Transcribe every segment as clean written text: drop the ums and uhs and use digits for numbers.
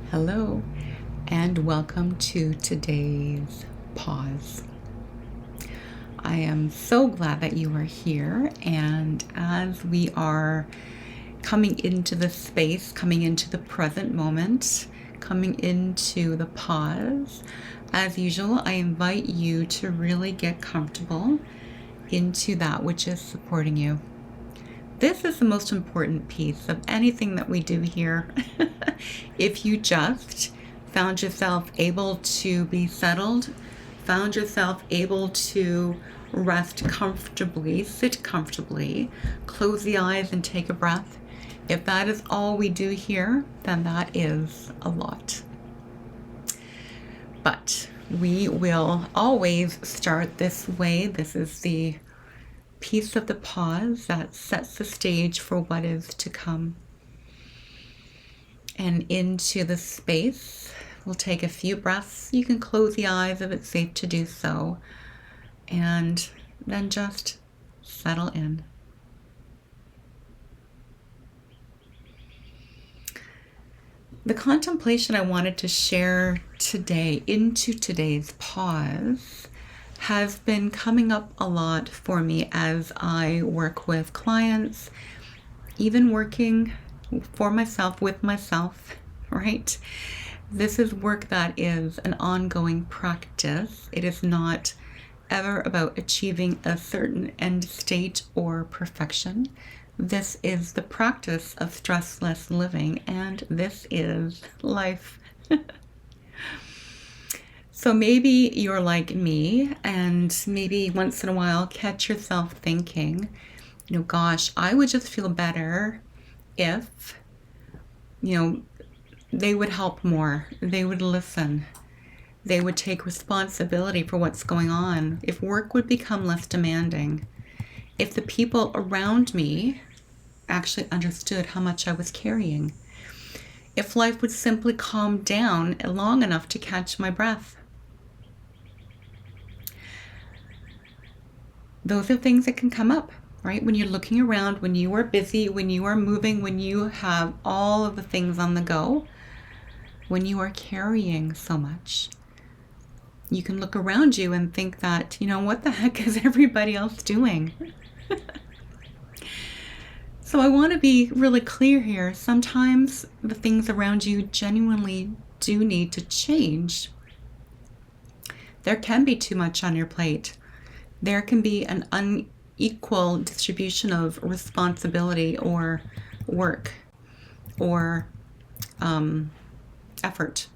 Hello, and welcome to today's pause. I am so glad that you are here, and as we are coming into the space, coming into the present moment, coming into the pause, as usual, I invite you to really get comfortable into that which is supporting you. This is the most important piece of anything that we do here. If you just found yourself able to be settled, found yourself able to rest comfortably, sit comfortably, close the eyes and take a breath, if that is all we do here, then that is a lot. But we will always start this way. This is the piece of the pause that sets the stage for what is to come. And into the space, we'll take a few breaths. You can close the eyes if it's safe to do so, and then just settle in. The contemplation I wanted to share today into today's pause has been coming up a lot for me as I work with clients, even working for myself, with myself, right? This is work that is an ongoing practice. It is not ever about achieving a certain end state or perfection. This is the practice of stressless living, and this is life. So maybe you're like me, and maybe once in a while catch yourself thinking, gosh, I would just feel better if, they would help more. They would listen. They would take responsibility for what's going on. If work would become less demanding. If the people around me actually understood how much I was carrying. If life would simply calm down long enough to catch my breath. Those are things that can come up, right? When you're looking around, when you are busy, when you are moving, when you have all of the things on the go, when you are carrying so much, you can look around you and think that, what the heck is everybody else doing? So I want to be really clear here. Sometimes the things around you genuinely do need to change. There can be too much on your plate. There can be an unequal distribution of responsibility or work or effort.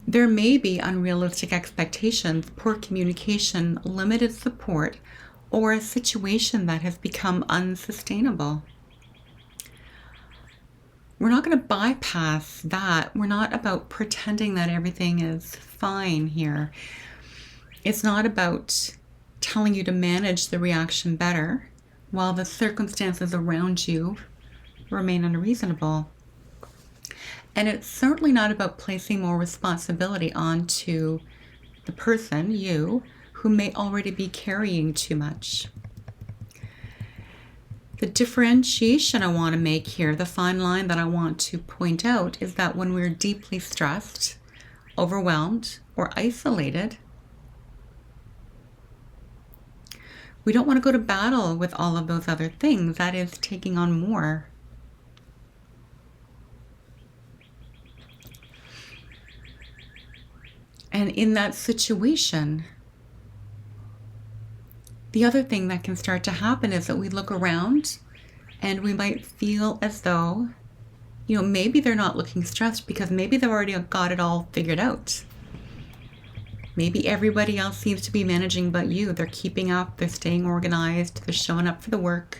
There may be unrealistic expectations, poor communication, limited support, or a situation that has become unsustainable. We're not going to bypass that. We're not about pretending that everything is fine here. It's not about telling you to manage the reaction better while the circumstances around you remain unreasonable. And it's certainly not about placing more responsibility onto the person, you, who may already be carrying too much. The differentiation I want to make here, the fine line that I want to point out, is that when we're deeply stressed, overwhelmed, or isolated, we don't want to go to battle with all of those other things. That is taking on more. And in that situation, the other thing that can start to happen is that we look around and we might feel as though, maybe they're not looking stressed because maybe they've already got it all figured out. Maybe everybody else seems to be managing but you. They're keeping up, they're staying organized, they're showing up for the work,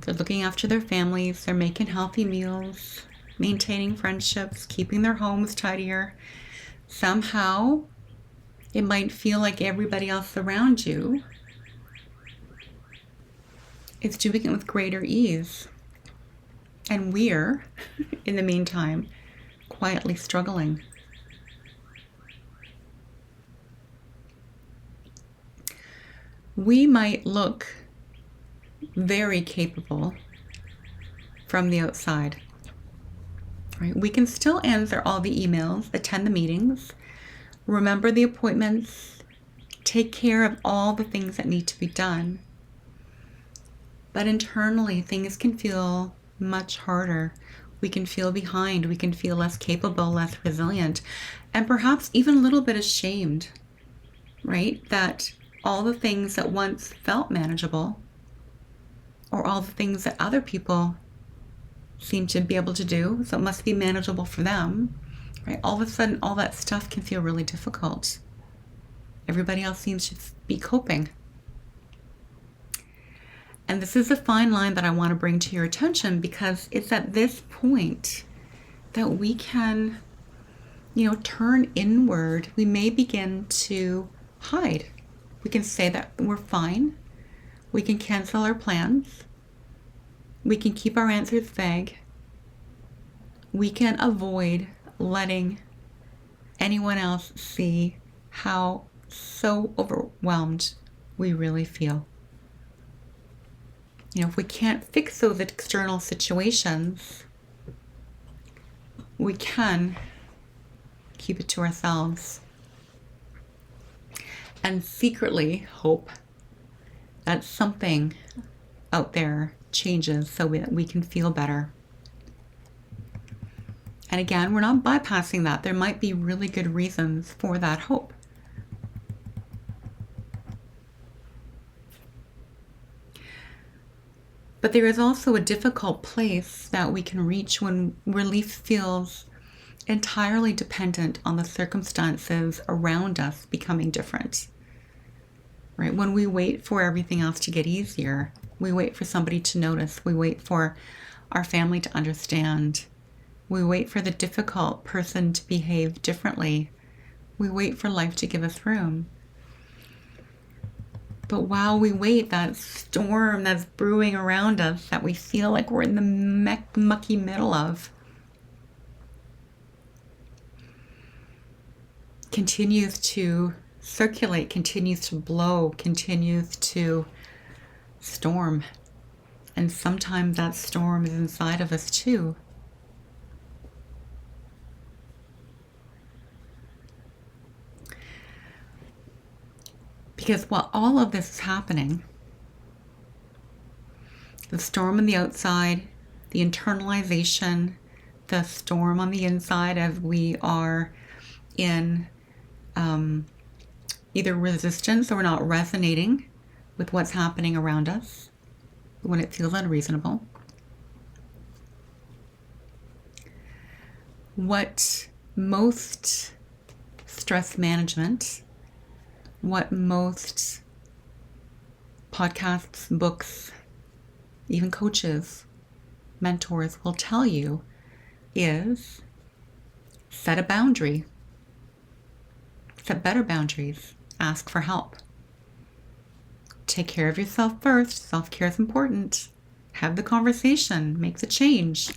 they're looking after their families, they're making healthy meals, maintaining friendships, keeping their homes tidier. Somehow, it might feel like everybody else around you is doing it with greater ease. And we're, in the meantime, quietly struggling. We might look very capable from the outside, right? We can still answer all the emails, attend the meetings, remember the appointments, take care of all the things that need to be done. But internally, things can feel much harder. We can feel behind. We can feel less capable, less resilient, and perhaps even a little bit ashamed, right? That all the things that once felt manageable, or all the things that other people seem to be able to do, so it must be manageable for them, right? All of a sudden, all that stuff can feel really difficult. Everybody else seems to be coping. And this is a fine line that I want to bring to your attention, because it's at this point that we can, turn inward. We may begin to hide. We can say that we're fine. We can cancel our plans. We can keep our answers vague. We can avoid letting anyone else see how so overwhelmed we really feel. If we can't fix those external situations, we can keep it to ourselves and secretly hope that something out there changes so that we can feel better. And again, we're not bypassing that. There might be really good reasons for that hope. But there is also a difficult place that we can reach when relief feels entirely dependent on the circumstances around us becoming different. Right? When we wait for everything else to get easier, we wait for somebody to notice, we wait for our family to understand, we wait for the difficult person to behave differently, we wait for life to give us room. But while we wait, that storm that's brewing around us that we feel like we're in the mucky middle of continues to circulate, continues to blow, continues to storm. And sometimes that storm is inside of us too. Because while all of this is happening, the storm on the outside, the internalization, the storm on the inside as we are in either resistance or not resonating with what's happening around us when it feels unreasonable. What most stress management, what most podcasts, books, even coaches, mentors will tell you is set a boundary. Set better boundaries. Ask for help. Take care of yourself first. Self-care is important. Have the conversation. Make the change.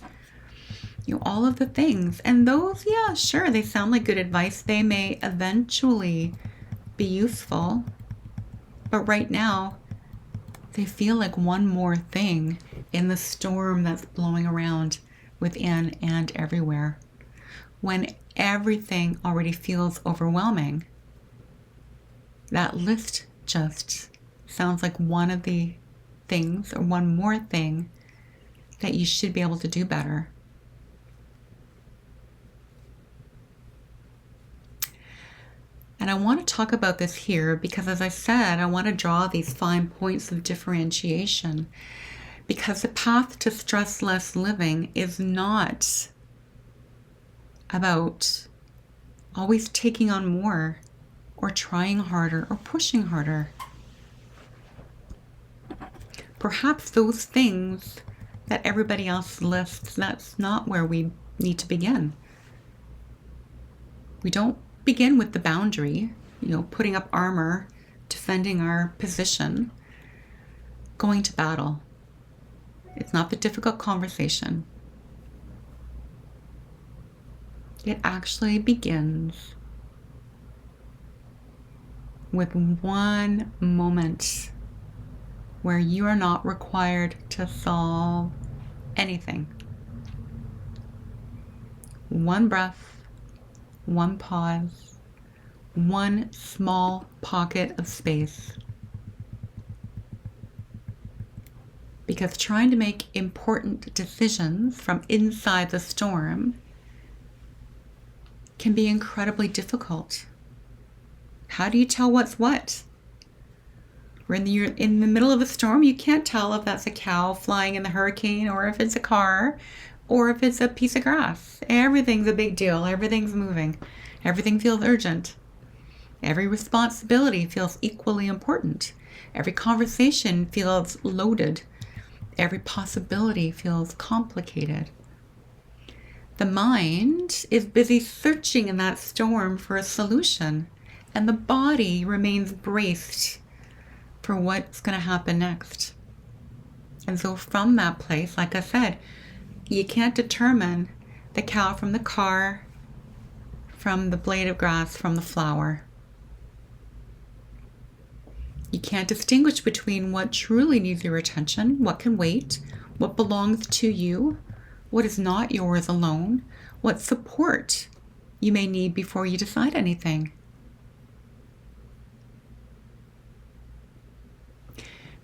All of the things. And those, yeah, sure, they sound like good advice. They may eventually be useful. But right now, they feel like one more thing in the storm that's blowing around within and everywhere. When everything already feels overwhelming, that list just sounds like one of the things or one more thing that you should be able to do better. And I want to talk about this here because, as I said, I want to draw these fine points of differentiation, because the path to stress-less living is not about always taking on more or trying harder or pushing harder. Perhaps those things that everybody else lists, that's not where we need to begin. We don't begin with the boundary, putting up armor, defending our position, going to battle. It's not the difficult conversation. It actually begins with one moment where you are not required to solve anything. one breath, one pause, one small pocket of space. Because trying to make important decisions from inside the storm can be incredibly difficult. How do you tell what's what? You're in the middle of a storm, you can't tell if that's a cow flying in the hurricane or if it's a car or if it's a piece of grass. Everything's a big deal. Everything's moving. Everything feels urgent. Every responsibility feels equally important. Every conversation feels loaded. Every possibility feels complicated. The mind is busy searching in that storm for a solution, and the body remains braced for what's going to happen next. And so from that place, like I said, you can't determine the cow from the car, from the blade of grass, from the flower. You can't distinguish between what truly needs your attention, what can wait, what belongs to you, what is not yours alone, what support you may need before you decide anything.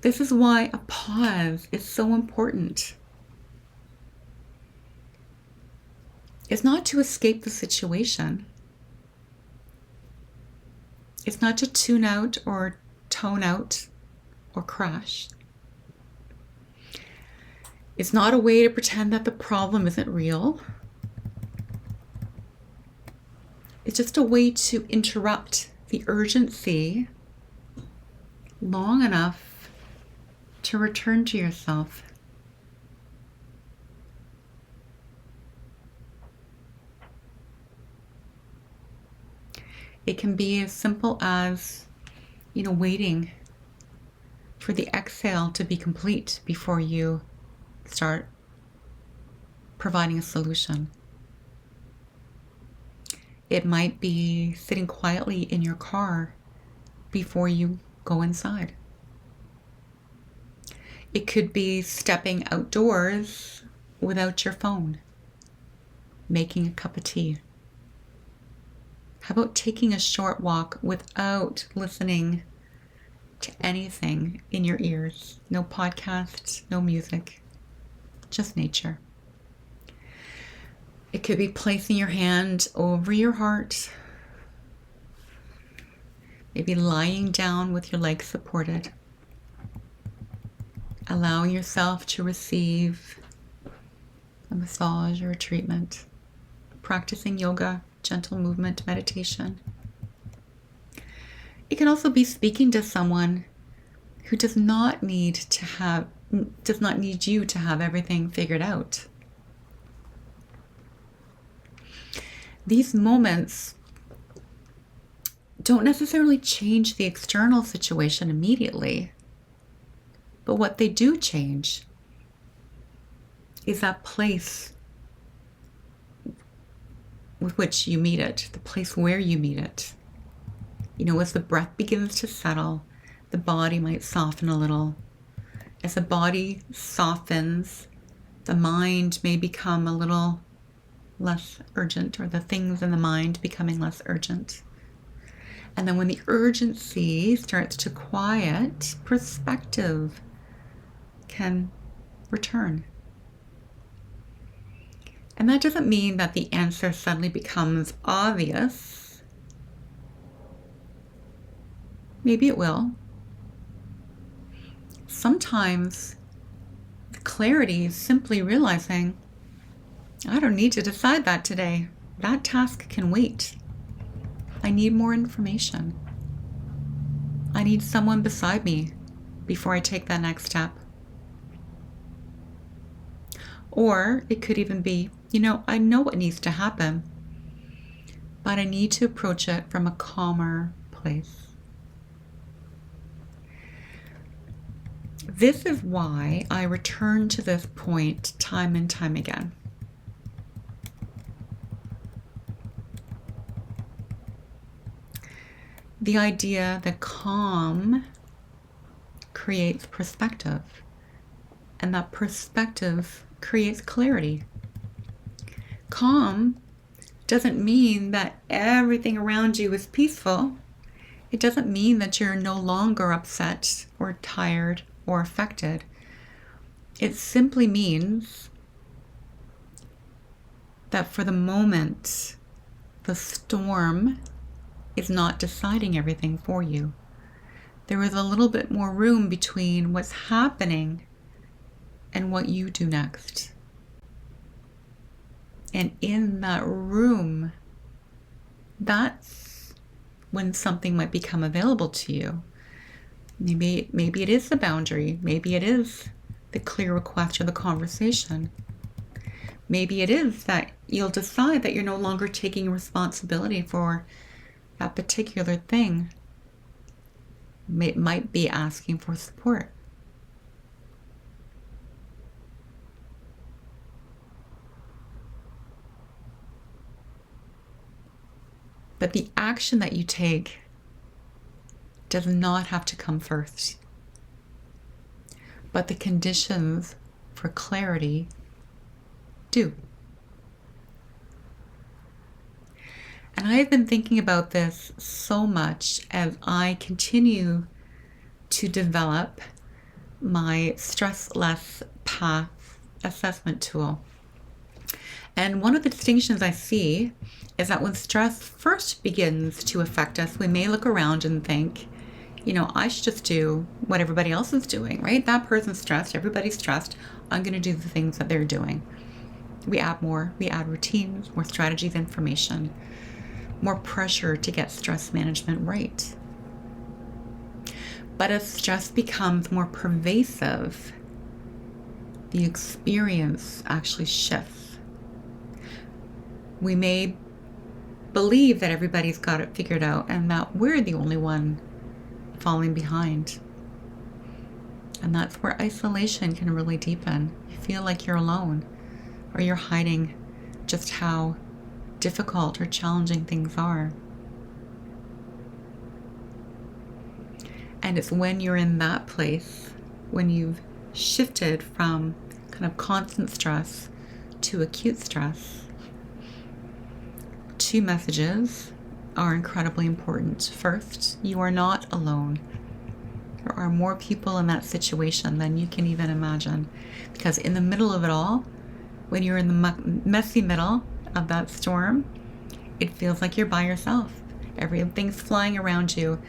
This is why a pause is so important. It's not to escape the situation. It's not to tune out or tone out or crash. It's not a way to pretend that the problem isn't real. It's just a way to interrupt the urgency long enough to return to yourself. It can be as simple as, waiting for the exhale to be complete before you start providing a solution. It might be sitting quietly in your car before you go inside. It could be stepping outdoors without your phone, making a cup of tea. How about taking a short walk without listening to anything in your ears? No podcasts, no music, just nature. It could be placing your hand over your heart, maybe lying down with your legs supported, allowing yourself to receive a massage or a treatment, practicing yoga, gentle movement, meditation. It can also be speaking to someone who does not need you to have everything figured out. These moments don't necessarily change the external situation immediately, but what they do change is that place with which you meet it, the place where you meet it. As the breath begins to settle, the body might soften a little. As the body softens, the mind may become a little less urgent, or the things in the mind becoming less urgent. And then when the urgency starts to quiet, perspective can return. And that doesn't mean that the answer suddenly becomes obvious. Maybe it will. Sometimes the clarity is simply realizing, I don't need to decide that today. That task can wait. I need more information. I need someone beside me before I take that next step. Or it could even be, I know what needs to happen, but I need to approach it from a calmer place. This is why I return to this point time and time again. The idea that calm creates perspective, and that perspective creates clarity. Calm doesn't mean that everything around you is peaceful. It doesn't mean that you're no longer upset or tired or affected. It simply means that for the moment, the storm is not deciding everything for you. There is a little bit more room between what's happening and what you do next. And in that room, that's when something might become available to you. Maybe it is the boundary. Maybe it is the clear request or the conversation. Maybe it is that you'll decide that you're no longer taking responsibility for that particular thing. It might be asking for support. But the action that you take does not have to come first. But the conditions for clarity do. And I've been thinking about this so much as I continue to develop my Stress Less Path assessment tool. And one of the distinctions I see is that when stress first begins to affect us, we may look around and think, I should just do what everybody else is doing, right? That person's stressed, everybody's stressed. I'm going to do the things that they're doing. We add routines, more strategies, information, more pressure to get stress management right. But as stress becomes more pervasive, the experience actually shifts. We may believe that everybody's got it figured out and that we're the only one falling behind. And that's where isolation can really deepen. You feel like you're alone, or you're hiding just how difficult or challenging things are. And it's when you're in that place, when you've shifted from kind of constant stress to acute stress, two messages are incredibly important. First, you are not alone. There are more people in that situation than you can even imagine. Because in the middle of it all, when you're in the messy middle of that storm, it feels like you're by yourself. Everything's flying around you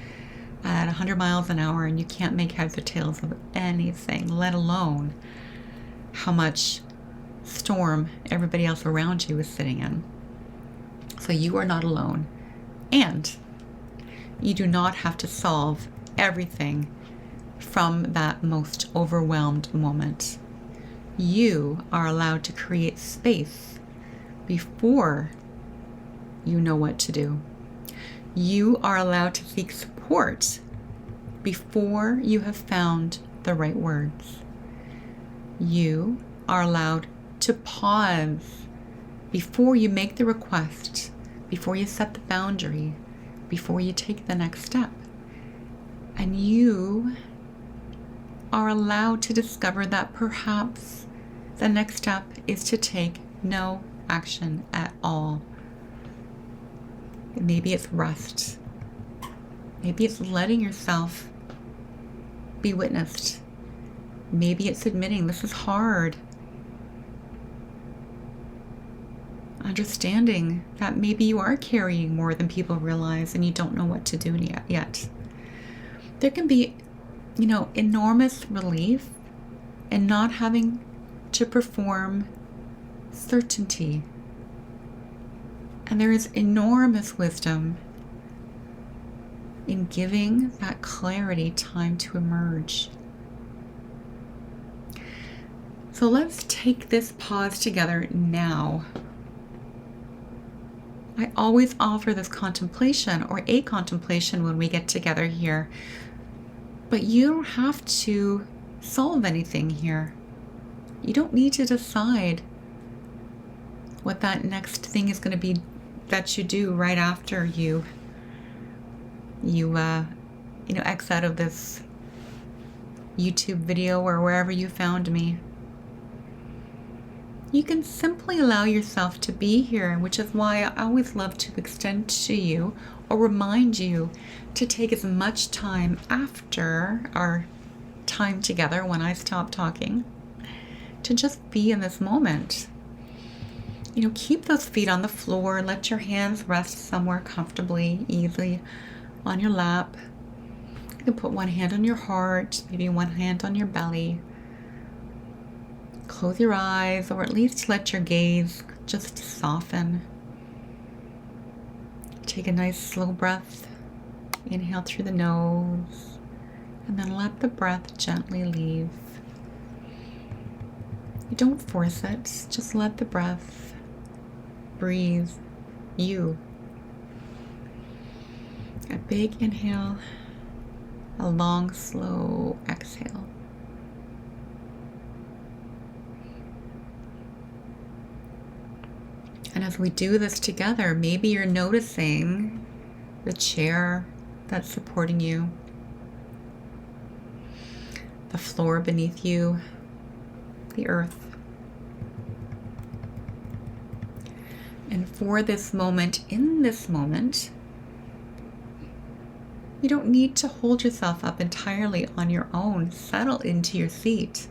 at 100 miles an hour and you can't make heads or tails of anything, let alone how much storm everybody else around you is sitting in. So you are not alone. And you do not have to solve everything from that most overwhelmed moment. You are allowed to create space before you know what to do. You are allowed to seek support before you have found the right words. You are allowed to pause before you make the request, before you set the boundary, before you take the next step. And you are allowed to discover that perhaps the next step is to take no action at all. Maybe it's rest. Maybe it's letting yourself be witnessed. Maybe it's admitting this is hard. Understanding that maybe you are carrying more than people realize and you don't know what to do yet. There can be, enormous relief in not having to perform certainty. And there is enormous wisdom in giving that clarity time to emerge. So let's take this pause together now. I always offer this contemplation or a contemplation when we get together here. But you don't have to solve anything here. You don't need to decide what that next thing is going to be that you do right after you X out of this YouTube video or wherever you found me. You can simply allow yourself to be here, which is why I always love to extend to you or remind you to take as much time after our time together when I stop talking to just be in this moment. You know, keep those feet on the floor. Let your hands rest somewhere comfortably, easily on your lap. You can put one hand on your heart, maybe one hand on your belly. Close your eyes, or at least let your gaze just soften. Take a nice slow breath. Inhale through the nose, and then let the breath gently leave. You don't force it, just let the breath breathe you. A big inhale, a long, slow exhale. And as we do this together, maybe you're noticing the chair that's supporting you, the floor beneath you, the earth. And for this moment, in this moment, you don't need to hold yourself up entirely on your own. Settle into your seat.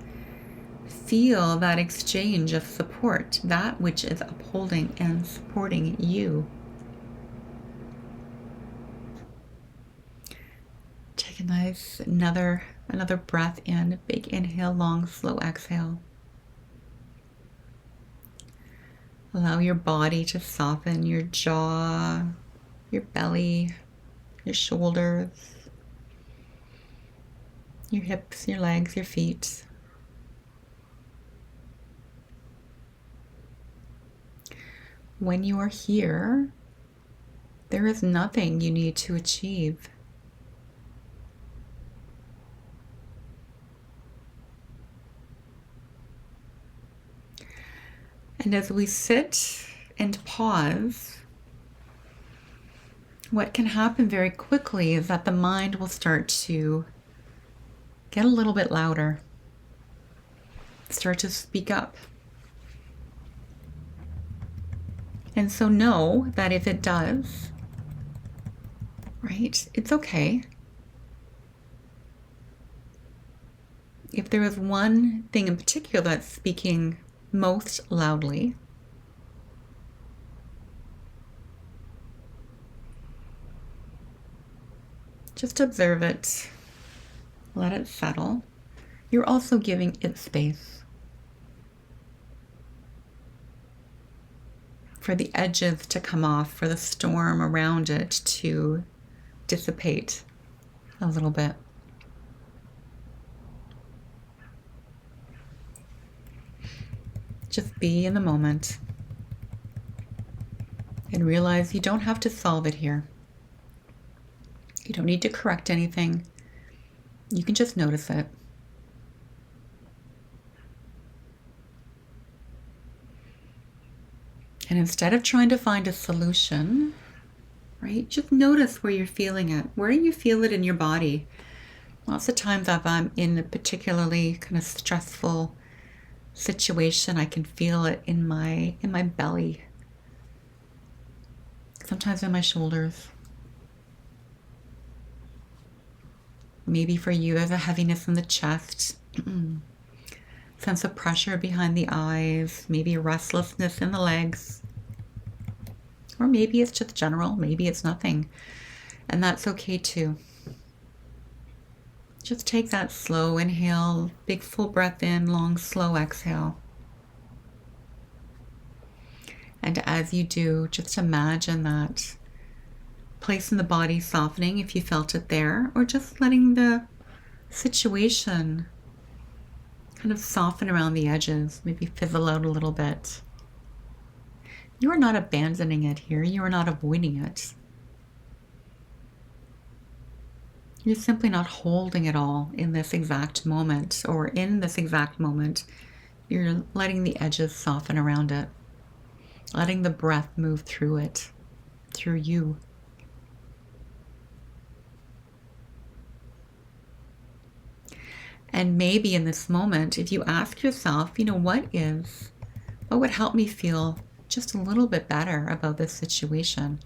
Feel that exchange of support, that which is upholding and supporting you. Take a nice, another breath in, big inhale, long, slow exhale. Allow your body to soften, your jaw, your belly, your shoulders, your hips, your legs, your feet. When you are here, there is nothing you need to achieve. And as we sit and pause, what can happen very quickly is that the mind will start to get a little bit louder, start to speak up. And so know that if it does, right, it's okay. If there is one thing in particular that's speaking most loudly, just observe it, let it settle. You're also giving it space for the edges to come off, for the storm around it to dissipate a little bit. Just be in the moment and realize you don't have to solve it here. You don't need to correct anything. You can just notice it. And instead of trying to find a solution, right, just notice where you're feeling it. Where do you feel it in your body? Lots of times if I'm in a particularly kind of stressful situation, I can feel it in my belly. Sometimes in my shoulders. Maybe for you there's a heaviness in the chest. Sense of pressure behind the eyes, maybe restlessness in the legs. Or maybe it's just general, maybe it's nothing. And that's okay too. Just take that slow inhale, big full breath in, long slow exhale. And as you do, just imagine that place in the body softening if you felt it there, or just letting the situation kind of soften around the edges, maybe fizzle out a little bit. You are not abandoning it here. You are not avoiding it. You're simply not holding it all in this exact moment, or in this exact moment, you're letting the edges soften around it, letting the breath move through it, through you. And maybe in this moment, if you ask yourself, what is What would help me feel just a little bit better about this situation?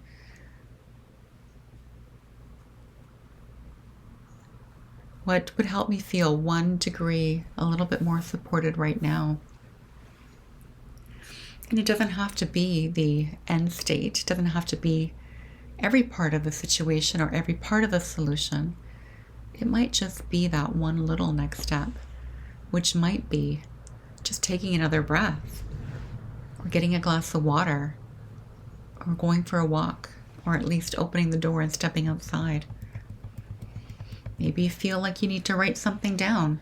What would help me feel 1 degree a little bit more supported right now? And it doesn't have to be the end state. It doesn't have to be every part of the situation or every part of the solution. It might just be that one little next step, which might be just taking another breath, or getting a glass of water, or going for a walk, or at least opening the door and stepping outside. Maybe you feel like you need to write something down.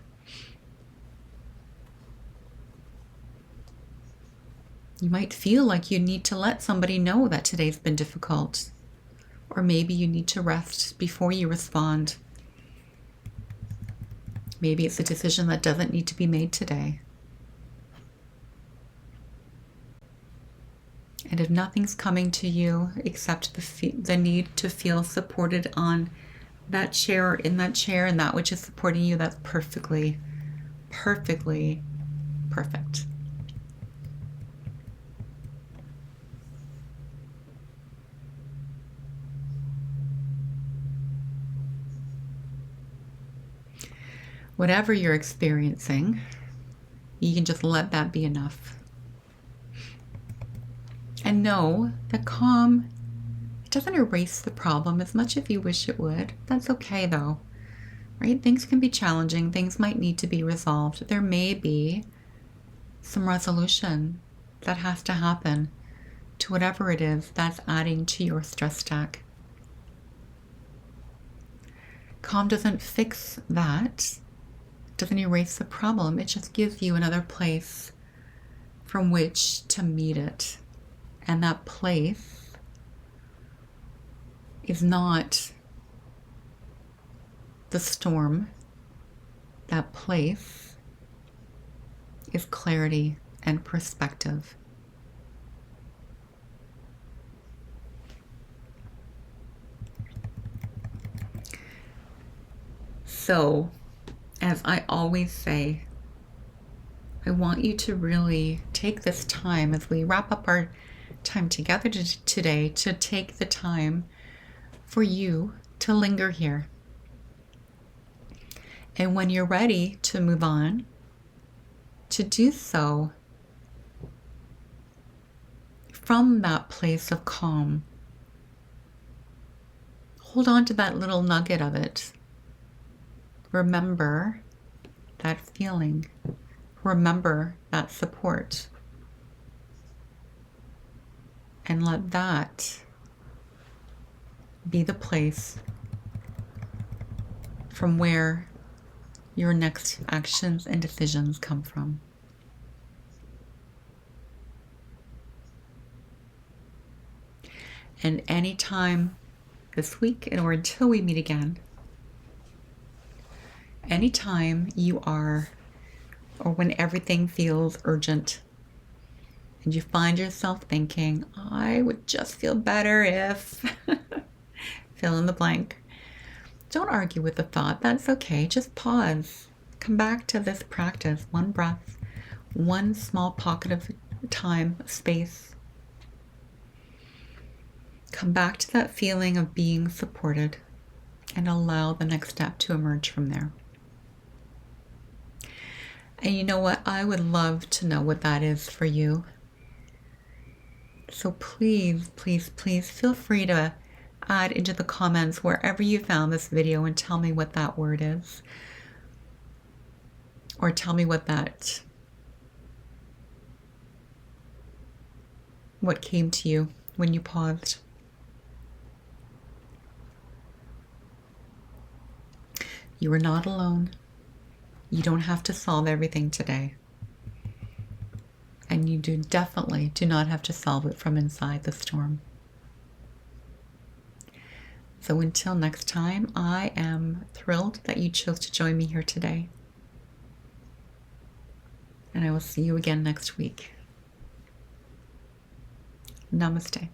You might feel like you need to let somebody know that today's been difficult. Or maybe you need to rest before you respond. Maybe it's a decision that doesn't need to be made today. And if nothing's coming to you except the need to feel supported on that chair or in that chair and that which is supporting you, that's perfectly perfect. Whatever you're experiencing, you can just let that be enough. And know that calm doesn't erase the problem as much as you wish it would. That's okay though, right? Things can be challenging. Things might need to be resolved. There may be some resolution that has to happen to whatever it is that's adding to your stress stack. Calm doesn't fix that. It doesn't erase the problem. It just gives you another place from which to meet it. And that place is not the storm. That place is clarity and perspective. So, as I always say, I want you to really take this time as we wrap up our time together today, to take the time for you to linger here. And when you're ready to move on, to do so from that place of calm. Hold on to that little nugget of it. Remember that feeling. Remember that support. And let that be the place from where your next actions and decisions come from. And anytime this week or until we meet again, anytime you are, or when everything feels urgent, and you find yourself thinking, I would just feel better if, fill in the blank. Don't argue with the thought. That's okay. Just pause. Come back to this practice. One breath, one small pocket of time, space. Come back to that feeling of being supported and allow the next step to emerge from there. And you know what? I would love to know what that is for you. So please, please, please feel free to add into the comments wherever you found this video and tell me what that word is. Or tell me what came to you when you paused. You are not alone. You don't have to solve everything today. And you definitely do not have to solve it from inside the storm. So until next time, I am thrilled that you chose to join me here today. And I will see you again next week. Namaste.